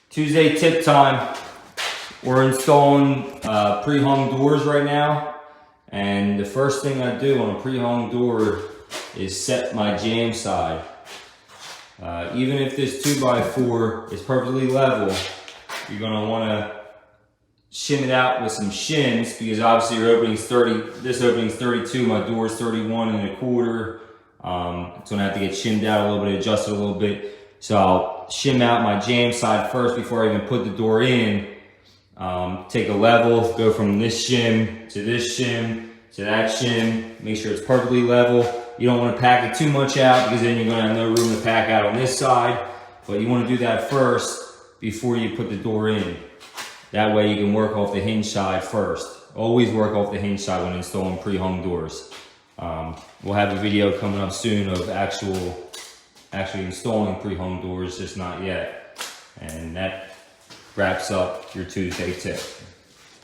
Tuesday tip time. We're installing pre-hung doors right now. And the first thing I do on a pre-hung door is set my jam side. Even if this 2x4 is perfectly level, you're gonna wanna shim it out with some shims, because obviously your opening's 30, this opening's 32, my door's 31 1/4. It's gonna have to get shimmed out a little bit, adjusted a little bit. So I'll shim out my jam side first before I even put the door in. Take a level, go from this shim to that shim, make sure it's perfectly level. You don't want to pack it too much out, because then you're going to have no room to pack out on this side. But you want to do that first before you put the door in. That way you can work off the hinge side first. Always work off the hinge side when installing pre-hung doors. We'll have a video coming up soon of actually installing pre-hung doors, just not yet. And that wraps up your Tuesday tip.